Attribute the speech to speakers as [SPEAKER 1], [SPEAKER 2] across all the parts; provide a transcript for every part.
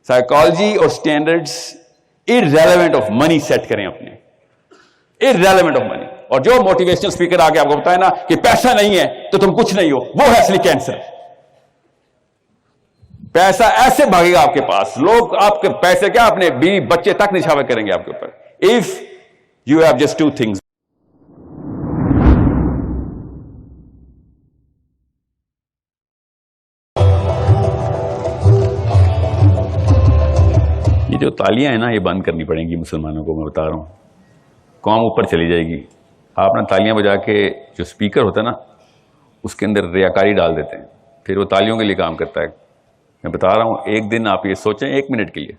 [SPEAKER 1] Psychology اور standards irrelevant of money set کریں اپنے, irrelevant آف منی. اور جو موٹیویشنل اسپیکر آ کے آپ کو بتائے نا کہ پیسہ نہیں ہے تو تم کچھ نہیں ہو, وہ ہے اصلی کینسر. پیسہ ایسے بھاگے گا آپ کے پاس, لوگ آپ کے پیسے کیا اپنے بیوی بچے تک نچھاور کریں گے آپ کے اوپر, if you have just two things. یہ جو تالیاں ہیں نا یہ بند کرنی پڑیں گی مسلمانوں کو, میں بتا رہا ہوں, قوم اوپر چلی جائے گی. آپ نے تالیاں بجا کے جو اسپیکر ہوتا ہے نا اس کے اندر ریاکاری ڈال دیتے ہیں, پھر وہ تالیوں کے لیے کام کرتا ہے. میں بتا رہا ہوں, ایک دن آپ یہ سوچیں 1 منٹ کے لیے,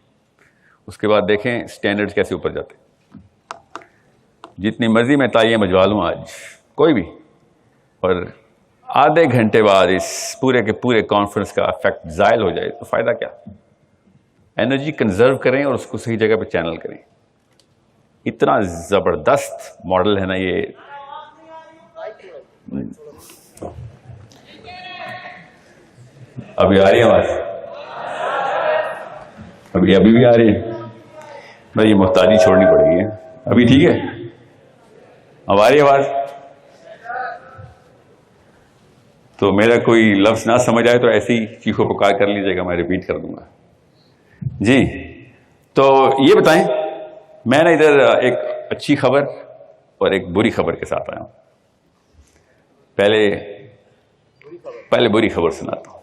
[SPEAKER 1] اس کے بعد دیکھیں سٹینڈرڈز کیسے اوپر جاتے ہیں. جتنی مرضی میں تالیاں بجوا لوں آج کوئی بھی, اور آدھے گھنٹے بعد اس پورے کے پورے کانفرنس کا افیکٹ زائل ہو جائے تو فائدہ کیا؟ انرجی کنزرو کریں اور اس کو صحیح جگہ پہ چینل کریں. اتنا زبردست ماڈل ہے نا یہ. ابھی آ رہی ہے آواز؟ ابھی بھی آ رہی ہے؟ بھائی یہ محتاجی چھوڑنی پڑے گی. ابھی ٹھیک ہے؟ اب آ رہی ہے آواز؟ تو میرا کوئی لفظ نہ سمجھ آئے تو ایسی چیخو پکار کر لیجیے گا, میں ریپیٹ کر دوں گا. جی تو یہ بتائیں, میں نے ادھر ایک اچھی خبر اور ایک بری خبر کے ساتھ آیا ہوں. پہلے بری خبر سناتا ہوں.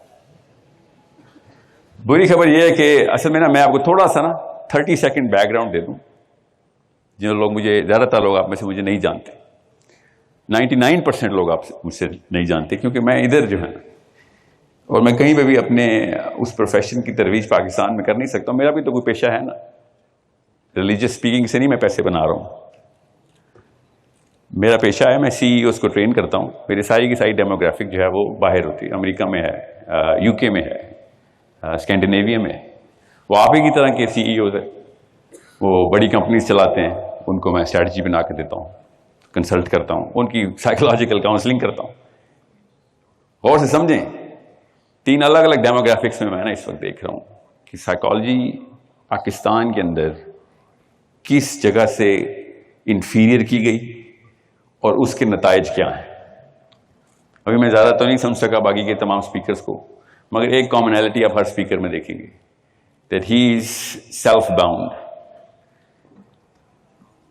[SPEAKER 1] بری خبر یہ ہے کہ اصل میں نا میں آپ کو تھوڑا سا نا 30 سیکنڈ بیک گراؤنڈ دے دوں. جن لوگ مجھے, زیادہ تر لوگ آپ میں سے مجھے نہیں جانتے, 99% لوگ آپ مجھ سے نہیں جانتے, کیونکہ میں ادھر جو ہے اور میں کہیں پہ بھی اپنے اس پروفیشن کی ترویج پاکستان میں کر نہیں سکتا ہوں. میرا بھی تو کوئی پیشہ ہے نا, ریلیجیس اسپیکنگ سے نہیں میں پیسے بنا رہا ہوں. میرا پیشہ ہے, میں CEOs کو ٹرین کرتا ہوں. میری ساری کی ساری ڈیموگرافک جو ہے وہ باہر ہوتی ہے, امریکہ میں ہے, UK میں ہے, اسکینڈینیویا میں. وہ آپ ہی کی طرح کے CEOs ہیں, وہ بڑی کمپنیز چلاتے ہیں, ان کو میں اسٹریٹجی بنا کے دیتا ہوں, کنسلٹ کرتا ہوں, ان کی سائیکولوجیکل کاؤنسلنگ کرتا ہوں. غور سے سمجھیں, 3 الگ الگ ڈیموگرافکس میں نا اس وقت دیکھ رہا ہوں کہ سائیکالوجی پاکستان کے اندر کس جگہ سے انفیریئر کی گئی اور اس کے نتائج کیا ہیں. ابھی میں زیادہ تو نہیں سمجھ سکا باقی کے تمام اسپیکرز کو, مگر ایک کامنالٹی آپ ہر اسپیکر میں دیکھیں گے, that he is self bound.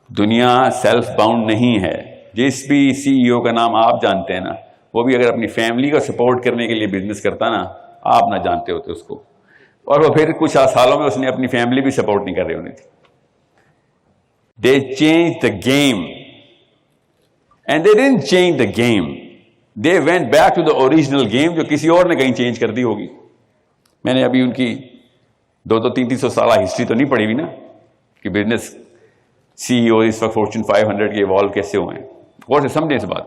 [SPEAKER 1] دنیا سیلف باؤنڈ نہیں ہے. جس بھی CEO کا نام آپ جانتے ہیں نا, وہ بھی اگر اپنی فیملی کو سپورٹ کرنے کے لیے بزنس کرتا نا, آپ نہ جانتے ہوتے اس کو, اور وہ پھر کچھ سالوں میں اس نے اپنی فیملی بھی سپورٹ نہیں کر رہی ہونی تھی. They changed the game. And they didn't change the game. They went back to the original game جو کسی اور نے کہیں چینج کر دی ہوگی. میں نے ابھی ان کی 200-300 سالہ ہسٹری تو نہیں پڑھی ہوئی نا کہ بزنس CEO اس وقت فارچون 500 کے ایوالو کیسے ہوئے ہیں. غور سے سمجھیں اس بات.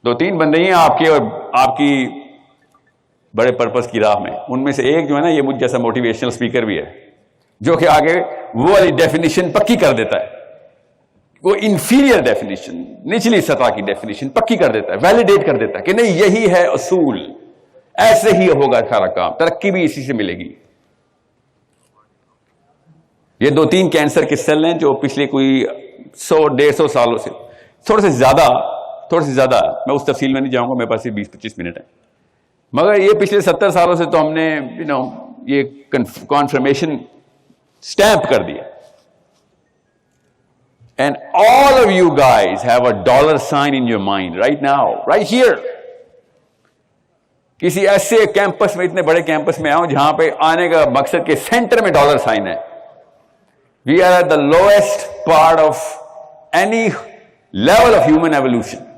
[SPEAKER 1] 2-3 بندے ہیں آپ کے اور آپ کی بڑے پرپس کی راہ میں, ان میں سے ایک جو ہے نا یہ مجھ جیسا موٹیویشنل اسپیکر بھی ہے, جو کہ آگے وہ والی ڈیفینیشن پکی کر دیتا ہے, وہ انفیریئر ڈیفینیشن, نچلی سطح کی ڈیفینیشن پکی کر دیتا ہے, ویلیڈیٹ کر دیتا ہے کہ نہیں یہی ہے اصول, ایسے ہی ہوگا سارا کام, ترقی بھی اسی سے ملے گی. یہ 2-3 کینسر کے سیل ہیں جو پچھلے کوئی 100-150 سالوں سے, تھوڑے سے زیادہ, میں اس تفصیل میں نہیں جاؤں گا, میرے پاس 20-25 منٹ ہے, مگر یہ پچھلے 70 سالوں سے تو ہم نے یہ کانفرمیشن stamp کر دیا. And all of you guys have a dollar sign in your mind right now, right here. کسی ایسے کیمپس میں, اتنے بڑے کیمپس میں آؤں جہاں پہ آنے کا مقصد کے سینٹر میں ڈالر سائن ہے. We are at the lowest part of any level of human evolution.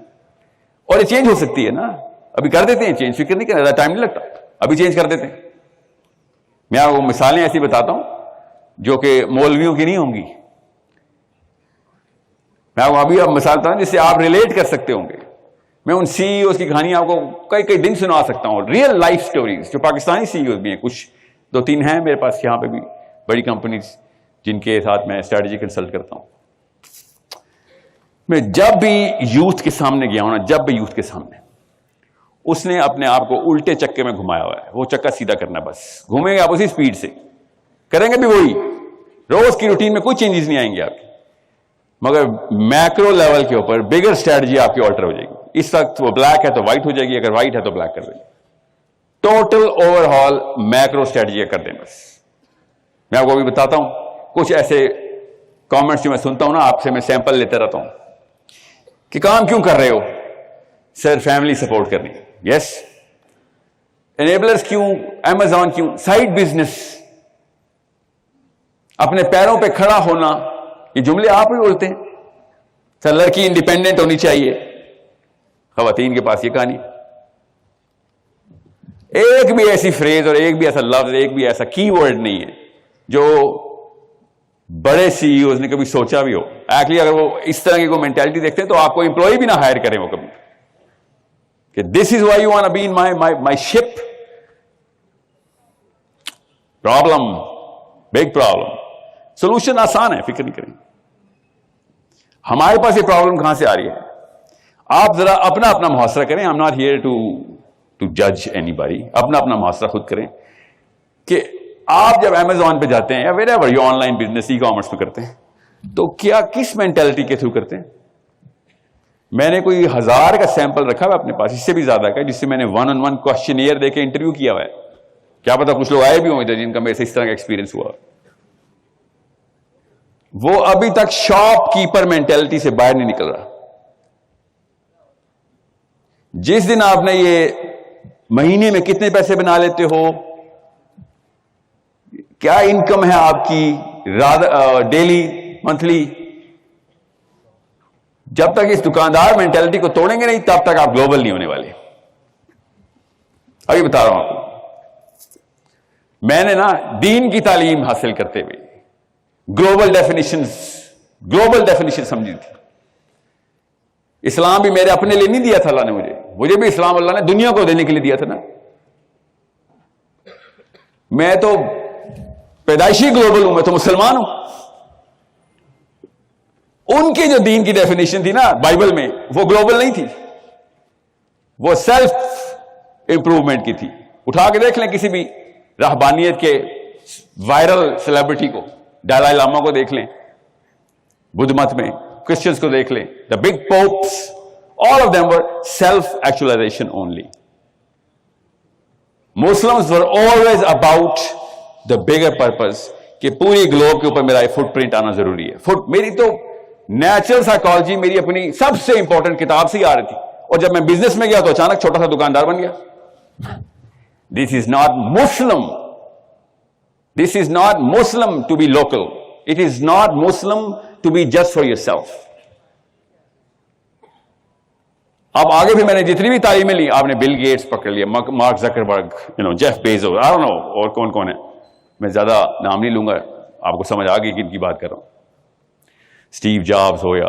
[SPEAKER 1] اور یہ چینج ہو سکتی ہے نا, ابھی کر دیتے ہیں چینج, فکر نہیں کرنا, ٹائم نہیں لگتا, ابھی چینج کر دیتے ہیں. میں آپ کو مثالیں ایسی بتاتا ہوں جو کہ مولویوں کی نہیں ہوں گی. میں آپ کو ابھی مثال بتاتا ہوں جس سے آپ ریلیٹ کر سکتے ہوں گے. میں ان CEOs کی کہانی آپ کو کئی دن سنا سکتا ہوں, ریئل لائف سٹوریز, جو پاکستانی CEOs بھی ہیں, کچھ 2-3 ہیں میرے پاس یہاں پہ بھی, بڑی کمپنیز جن کے ساتھ میں اسٹریٹجی کنسلٹ کرتا ہوں. میں جب بھی یوتھ کے سامنے گیا ہوں نا, اس نے اپنے آپ کو الٹے چکے میں گھمایا ہوا ہے. وہ چکا سیدھا کرنا, بس گھومیں گے آپ اسی سپیڈ سے. کریں گے بھی وہی, روز کی روٹین میں کوئی چینجز نہیں آئیں گے آپ کی, مگر میکرو لیول کے اوپر بگر اسٹریٹجی آپ کی آلٹر ہو جائے گی. اس وقت وہ بلیک ہے تو وائٹ ہو جائے گی, اگر وائٹ ہے تو بلیک کر دیں گے. Total over hall macro strategy کر دیں. بس میں آپ کو ابھی بتاتا ہوں کچھ ایسے کامنٹس جو میں سنتا ہوں نا آپ سے, میں سیمپل لیتے رہتا ہوں کہ کام کیوں کر رہے ہو؟ سر فیملی سپورٹ کرنی. یس. انیبلرز کیوں؟ امیزون کیوں؟ سائڈ بزنس, اپنے پیروں پہ کھڑا ہونا. یہ جملے آپ ہی بولتے ہیں. سر لڑکی انڈیپینڈنٹ ہونی چاہیے, خواتین کے پاس یہ کہانی. ایک بھی ایسی فریز اور ایک بھی ایسا لفظ, ایک بھی ایسا کی ورڈ نہیں ہے جو بڑے سی ای اوز نے کبھی سوچا بھی ہو. ایکچولی اگر وہ اس طرح کی کوئی مینٹالٹی دیکھتے ہیں تو آپ کو امپلائی بھی نہ ہائر کریں وہ کبھی, کہ this is why you want to be in my ship. Problem, big problem. Solution آسان ہے, فکر نہیں کریں. ہمارے پاس یہ پرابلم کہاں سے آ رہی ہے؟ آپ ذرا اپنا اپنا محاصرہ کریں. I'm not here to جج اینی باڈی. اپنا اپنا محاصرہ خود کریں کہ آپ جب امیزون پہ جاتے ہیں یا where ever you on line business e commerce پہ کرتے ہیں تو کیا کس مینٹلٹی کے تھرو کرتے ہیں؟ میں نے کوئی 1000 کا سیمپل رکھا ہوا اپنے پاس, اس سے بھی زیادہ کا, جس سے میں نے 1-on-1 کوشچنیئر دے کے انٹرویو کیا ہوا ہے. کیا پتا کچھ لوگ آئے بھی ہوں ادھر جن کا میرے سے اس طرح کا ایکسپیرینس ہوا. وہ ابھی تک شاپ کیپر مینٹلٹی سے باہر نہیں نکل رہا. جس دن آپ نے یہ مہینے میں کتنے پیسے بنا لیتے ہو, کیا انکم ہے آپ کی ڈیلی, منتھلی, جب تک اس دکاندار مینٹلٹی کو توڑیں گے نہیں تب تک آپ گلوبل نہیں ہونے والے. ابھی بتا رہا ہوں آپ کو. میں نے نا دین کی تعلیم حاصل کرتے ہوئے گلوبل ڈیفینیشن سمجھی تھی. اسلام بھی میرے اپنے لیے نہیں دیا تھا اللہ نے, مجھے بھی اسلام اللہ نے دنیا کو دینے کے لیے دیا تھا نا. میں تو پیدائشی گلوبل ہوں, میں تو مسلمان ہوں. ان کی جو دین کی ڈیفینیشن تھی نا بائبل میں, وہ گلوبل نہیں تھی, وہ سیلف امپروومنٹ کی تھی. اٹھا کے دیکھ لیں کسی بھی رہبانیت کے وائرل سیلیبریٹی کو, ڈالائی لاما کو دیکھ لیں, بدھ مت میں کرسچنس کو دیکھ لیں, the big popes, all of them were self-actualization only. Muslims were always about the bigger purpose کہ پوری گلوب کے اوپر میرا فٹ پرنٹ آنا ضروری ہے. میری تو نیچرل سائیکالوجی میری اپنی سب سے امپورٹنٹ کتاب سے ہی آ رہی تھی, اور جب میں بزنس میں گیا تو اچانک چھوٹا سا دکاندار بن گیا. This is not Muslim. This is not Muslim to be local. It is not Muslim to be just for yourself. اب آگے بھی میں نے جتنی بھی تعلیمیں لی, آپ نے بل گیٹس پکڑ لیا, Mark Zuckerberg, Jeff Bezos, I don't know اور کون کون ہے, میں زیادہ نام نہیں لوں گا, آپ کو سمجھ آ گئی کن کی بات کر رہا ہوں. اسٹیو جابز ہو یا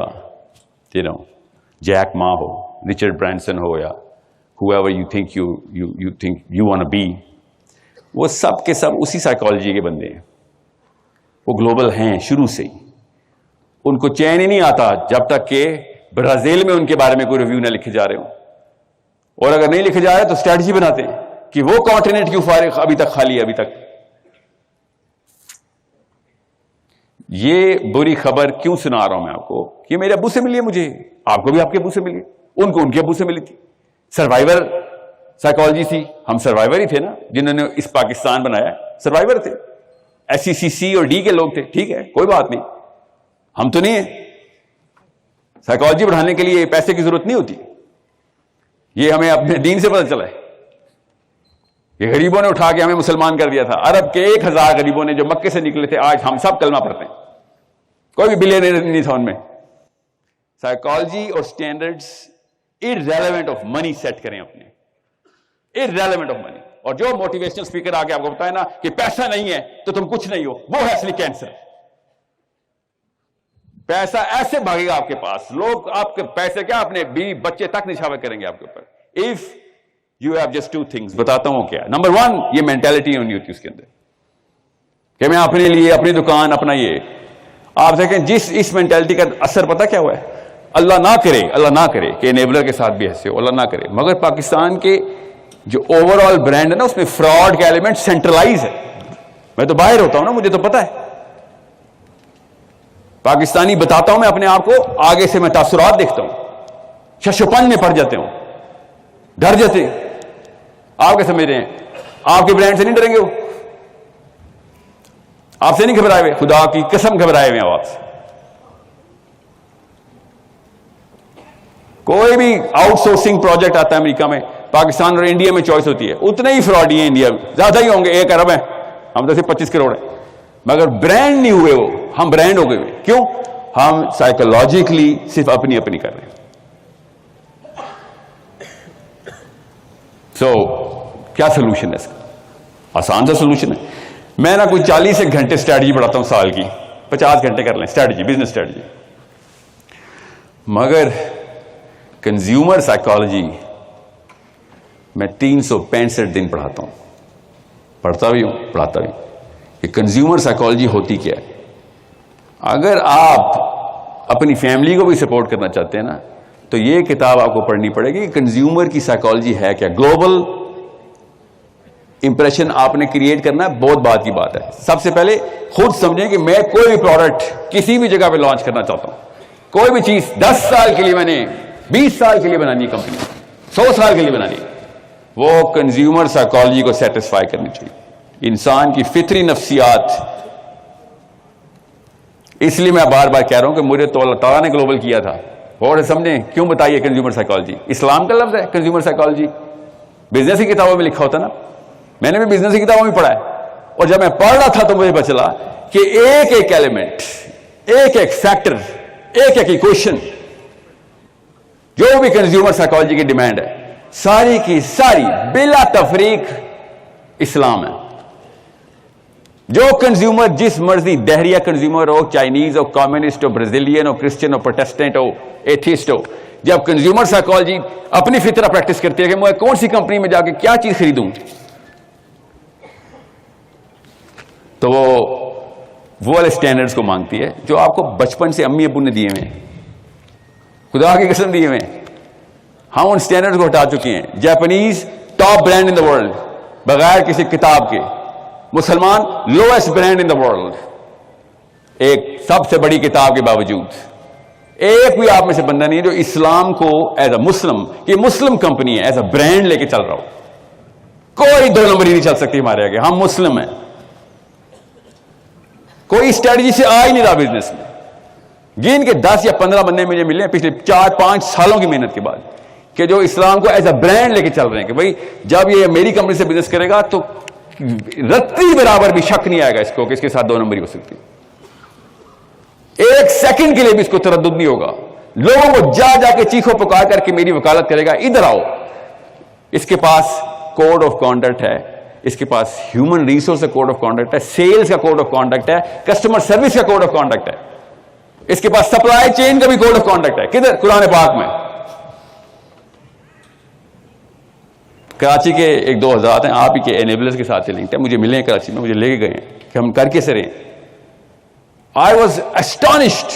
[SPEAKER 1] جیک ما ہو, رچرڈ برانسن ہو, یا whoever you think you want to be, وہ سب کے سب اسی سائیکالوجی کے بندے ہیں. وہ گلوبل ہیں شروع سے ہی. ان کو چین ہی نہیں آتا جب تک کہ برازیل میں ان کے بارے میں کوئی ریویو نہ لکھے جا رہے ہوں, اور اگر نہیں لکھے جا رہے تو اسٹریٹجی بناتے ہیں کہ وہ کانٹیننٹ کیوں فارغ ابھی تک خالی ہے. ابھی تک یہ بری خبر کیوں سنا رہا ہوں میں آپ کو, یہ میرے ابو سے ملی ہے مجھے, آپ کو بھی آپ کے ابو سے ملی, ان کو ان کے ابو سے ملی تھی. سروائیور سائیکالوجی تھی, ہم سروائیور ہی تھے نا جنہوں نے اس پاکستان بنایا, سروائیور تھے, SEC اور ڈی کے لوگ تھے. ٹھیک ہے, کوئی بات نہیں, ہم تو نہیں ہیں. سائیکالوجی بڑھانے کے لیے پیسے کی ضرورت نہیں ہوتی, یہ ہمیں اپنے دین سے پتہ چلا ہے. یہ غریبوں نے اٹھا کے ہمیں مسلمان کر دیا تھا. عرب کے 1000 غریبوں نے جو مکے سے نکلے تھے, آج ہم سب کلمہ پڑھتے ہیں, کوئی بھی بلینئر نہیں تھا ان میں. سائیکالوجی اور standards irrelevant of money set کریں اپنے, irrelevant of money. اور جو موٹیویشنل اسپیکر آ کے آپ کو بتائے نا کہ پیسہ نہیں ہے تو تم کچھ نہیں ہو, وہ ہے اصلی کینسر. پیسہ ایسے بھاگے گا آپ کے پاس, لوگ آپ کے پیسے کیا اپنے بیوی بچے تک نچھاور کریں گے آپ کے اوپر. If you have just 2 things, بتاتا ہوں کیا. نمبر 1, یہ مینٹالٹی ہونی ہوتی ہے اس کے اندر کہ میں اپنے لیے, اپنی دکان, اپنا یہ. آپ دیکھیں جس اس مینٹالٹی کا اثر پتہ کیا ہوا ہے, اللہ نہ کرے کہ انیبلر کے ساتھ بھی ایسے ہو, اللہ نہ کرے, مگر پاکستان کے جو اوور آل برانڈ ہے نا اس میں فراڈ کا ایلیمنٹ سینٹرلائز ہے. میں تو باہر ہوتا ہوں نا, مجھے تو پتا ہے. پاکستانی بتاتا ہوں میں اپنے آپ کو, آگے سے میں تاثرات دیکھتا ہوں, ششپن میں پڑ جاتے ہوں, ڈر جاتے ہیں. آپ کیا سمجھ رہے ہیں آپ کے برانڈ سے نہیں ڈریں گے؟ وہ آپ سے نہیں گھبرائے ہوئے؟ خدا کی قسم گھبرائے ہوئے ہیں آپ سے. کوئی بھی آؤٹ سورسنگ پروجیکٹ آتا ہے امریکہ میں, پاکستان اور انڈیا میں چوائس ہوتی ہے, اتنے ہی فراڈی ہیں انڈیا میں, زیادہ ہی ہوں گے, 1 ارب ہیں, ہم تو صرف 25 کروڑ ہیں, مگر برانڈ نہیں ہوئے وہ, ہم برانڈ ہو گئے ہوئے. کیوں؟ ہم سائیکولوجیکلی صرف اپنی اپنی کر رہے ہیں. سو کیا سولوشن ہے اس کا؟ آسان سا سولوشن ہے. میں نا کوئی 40 گھنٹے اسٹریٹجی پڑھاتا ہوں سال کی, 50 گھنٹے کر لیں اسٹریٹجی, بزنس اسٹریٹجی. مگر کنزیومر سائیکالوجی میں 365 دن پڑھاتا ہوں, پڑھتا بھی ہوں پڑھاتا بھی ہوں. کہ کنزیومر سائیکالوجی ہوتی کیا ہے. اگر آپ اپنی فیملی کو بھی سپورٹ کرنا چاہتے ہیں نا, تو یہ کتاب آپ کو پڑھنی پڑے گی. کنزیومر کی سائیکالوجی ہے کیا, گلوبل امپریشن آپ نے کریٹ کرنا ہے, بہت بات کی بات ہے. سب سے پہلے خود سمجھیں کہ میں کوئی بھی پروڈکٹ کسی بھی جگہ پہ لانچ کرنا چاہتا ہوں, کوئی بھی چیز 10 سال کے لیے میں نے 20 سال کے لیے بنانی ہے, کمپنی 100 سال کے لیے بنانی ہے, وہ کنزیومر سائیکالوجی کو سیٹسفائی کرنی چاہیے, انسان کی فطری نفسیات. اس لیے میں بار بار کہہ رہا ہوں کہ مجھے تو اللہ تعالیٰ نے گلوبل کیا تھا. اور سمجھیں کیوں بتائیے کنزیومر سائیکالوجی, اسلام کا لفظ ہے کنزیومر سائیکالوجی, بزنس کی کتابوں میں لکھا ہوتا نا, میں نے بھی بزنس کی کتابوں میں پڑھا ہے. اور جب میں پڑھ رہا تھا تو مجھے پتا چلا کہ ایک ایک ایلیمنٹ, ایک ایک فیکٹر, ایک ایک ایکویشن جو بھی کنزیومر سائیکالوجی کی ڈیمانڈ ہے, ساری کی ساری بلا تفریق اسلام ہے. جو کنزیومر جس مرضی دہریہ کنزیومر ہو, چائنیز ہو, کمیونسٹ ہو, برازیلین ہو, کرسچن ہو, پروٹیسٹنٹ ہو, ایتھیسٹ ہو, جب کنزیومر سائیکالوجی اپنی فطرہ پریکٹس کرتی ہے کہ میں کون سی کمپنی میں جا کے کیا چیز خریدوں, تو وہ والے سٹینڈرڈز کو مانگتی ہے جو آپ کو بچپن سے امی ابو نے دیے ہوئے ہیں, خدا کی قسم دیے ہوئے ہیں. ہم ان سٹینڈرڈز کو ہٹا چکے ہیں. Japanese top brand in the world بغیر کسی کتاب کے, مسلمان lowest brand in the world, ایک سب سے بڑی کتاب کے باوجود. ایک بھی آپ میں سے بندہ نہیں ہے جو اسلام کو ایز اے مسلم, یہ مسلم کمپنی ہے, ایز اے برانڈ لے کے چل رہا ہو. کوئی 2 نمبر ہی نہیں چل سکتی ہمارے آگے, ہم مسلم ہیں. کوئی اسٹریٹجی سے آ ہی نہیں رہا بزنس میں. گن کے 10 یا 15 بندے مجھے ملے ہیں پچھلے 4-5 سالوں کی محنت کے بعد, کہ جو اسلام کو ایز اے برانڈ لے کے چل رہے ہیں کہ بھائی جب یہ میری کمپنی سے بزنس کرے گا تو رتی برابر بھی شک نہیں آئے گا اس کو کہ اس کے ساتھ 2 نمبر ہی ہو سکتی. 1 سیکنڈ کے لیے بھی اس کو تردد نہیں ہوگا. لوگوں کو جا جا کے چیخو پکار کر کے میری وکالت کرے گا, ادھر آؤ. اس کے پاس کوڈ آف کانڈکٹ ہے, اس کے پاس ہیومن ریسورس کا کوڈ آف کانڈکٹ ہے, سیلز کا کوڈ آف کانڈکٹ ہے, کسٹمر سروس کا کوڈ آف کانڈکٹ ہے, اس کے پاس سپلائی چین کا بھی کوڈ آف کانڈکٹ ہے. کدھر؟ قرآن پاک میں. کراچی کے 1-2 حضرات ہیں, آپ ہی کے انیبلرز کے ساتھ چلیں گے, مجھے ملے ہیں کراچی میں, مجھے لے کے گئے ہیں کہ ہم کر کیسے رہے ہیں. آئی واز اسٹانشڈ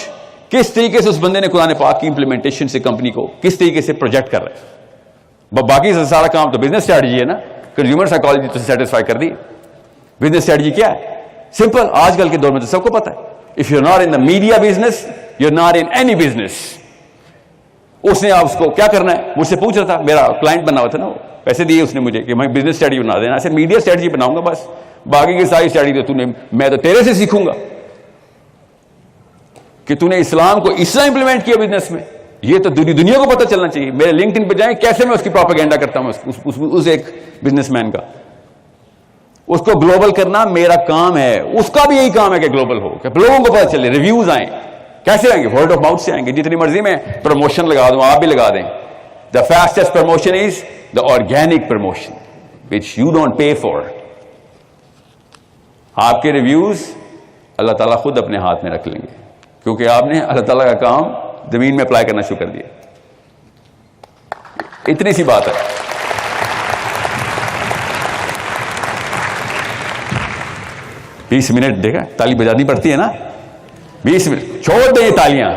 [SPEAKER 1] کس طریقے سے اس بندے نے قرآن پاک کی امپلیمنٹیشن سے کمپنی کو کس طریقے سے پروجیکٹ کر رہے ہیں. باقی سارا کام تو بزنس اسٹریٹجی ہے نا, کنزیومر سائیکالوجی تو سیٹسفائی کر دی. بزنس اسٹریٹجی کیا ہے؟ سمپل, آج کل کے دور میں تو سب کو پتا ہے. If you are not in the media business, you are not in any business. اس نے آپ اس کو کیا کرنا ہے مجھ سے پوچھ رہا تھا, میرا کلائنٹ بنا ہوا تھا نا, وہ پیسے دیے اس نے مجھے کہ میں بزنس اسٹریٹجی بنا دینا. ایسے میڈیا اسٹریٹجی بناؤں گا بس, باقی کی ساری اسٹریٹجی تو میں تو تیرے سے سیکھوں گا کہ تو نے اسلام کو اس طرح امپلیمنٹ کیا بزنس میں. یہ تو دنیا کو پتہ چلنا چاہیے. میرے لنکڈ ان پہ جائیں کیسے میں اس کی پروپیگنڈا کرتا ہوں اس ایک بزنس مین کا. اس کو گلوبل کرنا میرا کام ہے, اس کا بھی یہی کام ہے کہ گلوبل ہو, کہ لوگوں کو پتہ چلے, ریویوز آئیں. کیسے آئیں گے؟ ورڈ آف ماؤتھ سے آئیں گے. جتنی مرضی میں پروموشن لگا دوں, آپ بھی لگا دیں. The fastest promotion is the organic promotion which you don't pay for. آپ کے ریویوز اللہ تعالیٰ خود اپنے ہاتھ میں رکھ لیں گے, کیونکہ آپ نے اللہ تعالیٰ کا کام زمین میں اپلائی کرنا شروع کر دیا. اتنی سی بات ہے. بیس منٹ دیکھا, تالی بجانی پڑتی ہے نا, 20 منٹ چھوڑ دیں یہ تالیاں.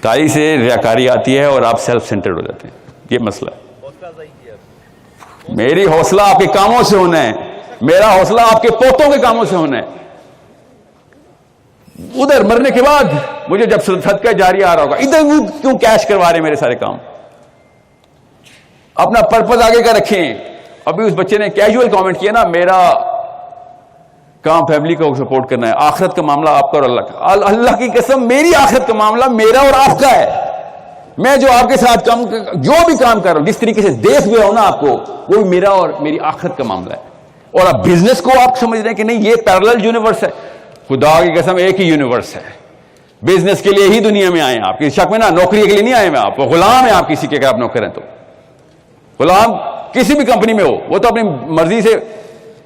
[SPEAKER 1] تالی سے ریاکاری آتی ہے اور آپ سیلف سینٹرڈ ہو جاتے ہیں, یہ مسئلہ ہے. میری حوصلہ آپ کے کاموں سے ہونا ہے, میرا حوصلہ آپ کے پوتوں کے کاموں سے ہونا ہے. ادھر مرنے کے بعد مجھے جب صدقہ جاری آ رہا ہوگا, ادھر کیوں کیش کروا رہے میرے سارے کام؟ اپنا پرپز آگے کا رکھیں. ابھی اس بچے نے کیجول کامنٹ کیا نا, میرا کام فیملی کو سپورٹ کرنا ہے, آخرت کا معاملہ آپ کا اور اللہ کا. اللہ کی قسم میری آخرت کا معاملہ میرا اور آپ کا ہے. میں جو آپ کے ساتھ جو بھی کام کر رہا ہوں, جس طریقے سے دیکھ بھی رہا ہوں نا آپ کو, وہ میرا اور میری آخرت کا معاملہ ہے. اور اب بزنس کو آپ سمجھ رہے ہیں کہ نہیں یہ پیرلل یونیورس ہے. خدا کی قسم ایک ہی یونیورس ہے. بزنس کے لیے ہی دنیا میں آئے ہیں آپ, کسی شک میں نا, نوکری کے لیے نہیں آئے میں. آپ غلام ہیں, آپ کسی کے, اگر آپ نوکر ہیں تو غلام کسی بھی کمپنی میں ہو, وہ تو اپنی مرضی سے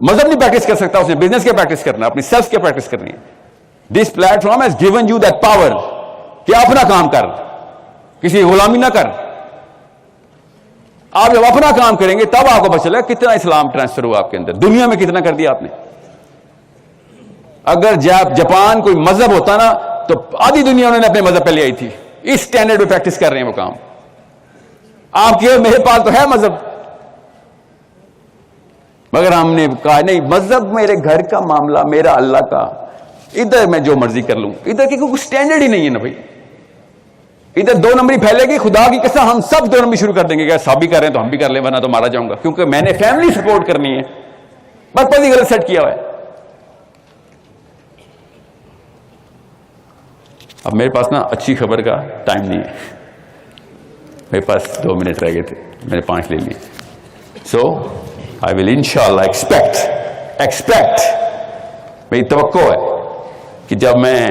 [SPEAKER 1] مذہب نہیں پریکٹس کر سکتا, اسے بزنس کے پریکٹس کرنا ہے, اپنی سیلف کے پریکٹس کرنی ہے. This platform has given you that power کہ اپنا کام کر, کسی غلامی نہ کر. آپ جب اپنا کام کریں گے تب آپ کو پتہ چلے گا کتنا اسلام ٹرانسفر ہوا آپ کے اندر, دنیا میں کتنا کر دیا آپ نے. اگر جاپان کوئی مذہب ہوتا نا تو آدھی دنیا انہوں نے اپنے مذہب پہ لے آئی تھی. اس سٹینڈرڈ پہ پریکٹس کر رہے ہیں وہ کام. آپ کے میرے پاس تو ہے مذہب, مگر ہم نے کہا نہیں, مذہب میرے گھر کا معاملہ, میرا اللہ کا, ادھر میں جو مرضی کر لوں. ادھر کی کوئی سٹینڈرڈ ہی نہیں ہے نا بھائی. ادھر دو نمبری پھیلے گی, خدا کی قسم ہم سب دو نمبری شروع کر دیں گے کہ سب بھی کر رہے ہیں تو ہم بھی کر لیں, ورنہ تو مارا جاؤں گا, کیونکہ میں نے فیملی سپورٹ کرنی ہے. پرپز ہی غلط سیٹ کیا ہوا ہے. اب میرے پاس نا اچھی خبر کا ٹائم نہیں ہے, میرے پاس 2 منٹ رہ گئے تھے, میں نے 5 لے لیے. سو I will inshallah expect میری توقع ہے کہ جب میں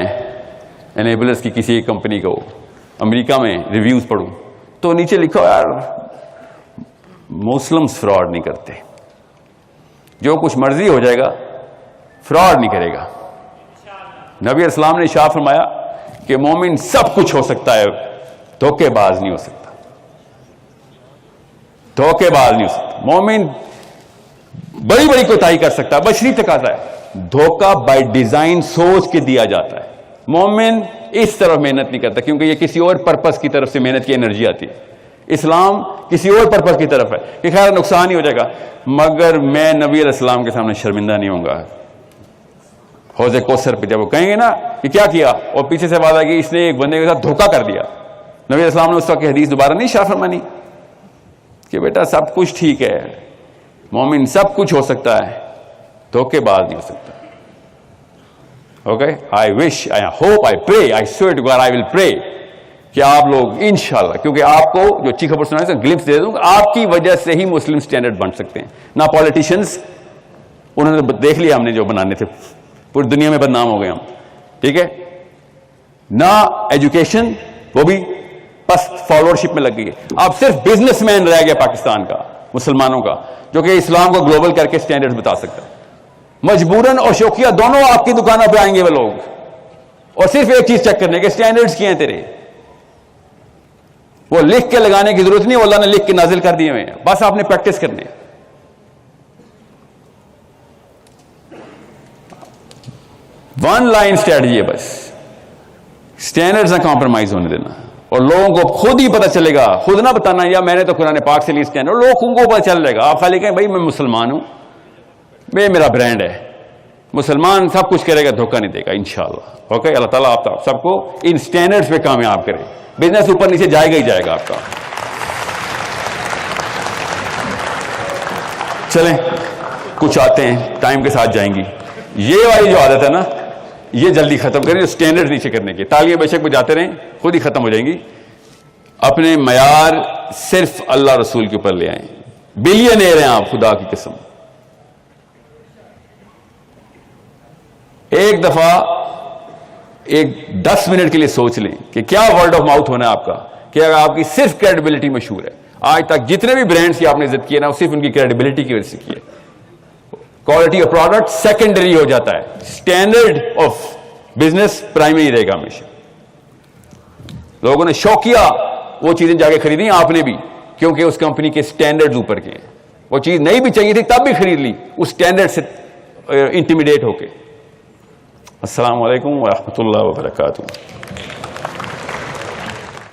[SPEAKER 1] انیبلرز کی کسی ایک کمپنی کو امریکہ میں ریویوز پڑھوں تو نیچے لکھو یار مسلمز فراڈ نہیں کرتے, جو کچھ مرضی ہو جائے گا فراڈ نہیں کرے گا. نبی علیہ السلام نے ارشاد فرمایا کہ مومن سب کچھ ہو سکتا ہے, دھوکے باز نہیں ہو سکتا. دھوکے باز نہیں ہو سکتا. مومن بڑی بڑی کوتاہی کر سکتا ہے, بشری تقاضا ہے. دھوکہ بائی ڈیزائن سوچ کے دیا جاتا ہے. مومن اس طرف محنت نہیں کرتا کیونکہ یہ کسی اور پرپس کی طرف سے محنت کی انرجی آتی ہے. اسلام کسی اور پرپس کی طرف ہے کہ خیر نقصان ہی ہو جائے گا, مگر میں نبی علیہ السلام کے سامنے شرمندہ نہیں ہوں گا. حوض کوثر پہ جب وہ کہیں گے نا کہ کیا کیا, اور پیچھے سے بات آئے گی اس نے ایک بندے کے ساتھ دھوکہ کر دیا, نبی علیہ السلام نے اس وقت کی حدیث دوبارہ نہیں شاہ فرمانی کہ بیٹا سب کچھ ٹھیک ہے, مومن سب کچھ ہو سکتا ہے, دھوکے باز نہیں ہو سکتا. Okay, I wish, I hope, آئی پرے, آئی سویئر ٹو گاڈ, آئی ول پرے کہ آپ لوگ انشاءاللہ, کیونکہ آپ کو جو اچھی خبر سنانے سے گلپس دے دوں, آپ کی وجہ سے ہی مسلم سٹینڈرڈ بن سکتے ہیں. نہ پالیٹیشنز, انہوں نے دیکھ لیا ہم نے جو بنانے تھے, پوری دنیا میں بدنام ہو گئے ہم, ٹھیک ہے. نہ ایجوکیشن, وہ بھی بس فالوورشپ میں لگ گئی ہے. اب صرف بزنس مین رہ گیا پاکستان کا, مسلمانوں کا, جو کہ اسلام کو گلوبل کر کے سٹینڈرڈ بتا سکتا ہے. مجبوراً اور شوقیہ دونوں آپ کی دکانوں پہ آئیں گے وہ لوگ, اور صرف ایک چیز چیک کرنے کے سٹینڈرڈز کیا ہیں تیرے. وہ لکھ کے لگانے کی ضرورت نہیں, وہ اللہ نے لکھ کے نازل کر دیے ہوئے ہیں, بس آپ نے پریکٹس کرنے. ون لائن اسٹریٹجی ہے بس, سٹینڈرڈز نہ کمپرومائز ہونے دینا, اور لوگوں کو خود ہی پتہ چلے گا, خود نہ بتانا یا میں نے تو قرآن پاک سے لی سٹینڈرڈ, لوگوں کو پتہ چل جائے گا. آپ خالی کہیں بھائی میں مسلمان ہوں, یہ میرا برانڈ ہے, مسلمان سب کچھ کرے گا, دھوکہ نہیں دے گا انشاءاللہ. اوکے, اللہ تعالیٰ آپ سب کو ان سٹینڈرڈز پہ کامیاب کرے. بزنس اوپر نیچے جائے گا ہی جائے گا آپ کا. چلیں کچھ آتے ہیں, ٹائم کے ساتھ جائیں گی. یہ والی جو عادت ہے نا, یہ جلدی ختم کریں, جو سٹینڈرڈ نیچے کرنے کی. تالیاں بے شک بجاتے رہیں, خود ہی ختم ہو جائیں گی. اپنے معیار صرف اللہ رسول کے اوپر لے آئیں. بلینئر ہیں آپ, خدا کی قسم. ایک دفعہ 10 منٹ کے لیے سوچ لیں کہ کیا ورڈ آف ماؤتھ ہونا ہے آپ کا, کہ اگر آپ کی صرف کریڈیبلٹی مشہور ہے. آج تک جتنے بھی برانڈز کی آپ نے عزت کی ہے نا, صرف ان کی کریڈیبلٹی کی وجہ سے کی ہے. کوالٹی آف پروڈکٹ سیکنڈری ہو جاتا ہے, اسٹینڈرڈ آف بزنس پرائمری رہے گا ہمیشہ. لوگوں نے شوقیہ وہ چیزیں جا کے خریدی, آپ نے بھی, کیونکہ اس کمپنی کے سٹینڈرڈز اوپر کے ہیں. وہ چیز نہیں بھی چاہیے تھی تب بھی خرید لی اس سٹینڈرڈ سے انٹیمیڈیٹ ہو کے. السلام علیکم ورحمۃ اللہ وبرکاتہ.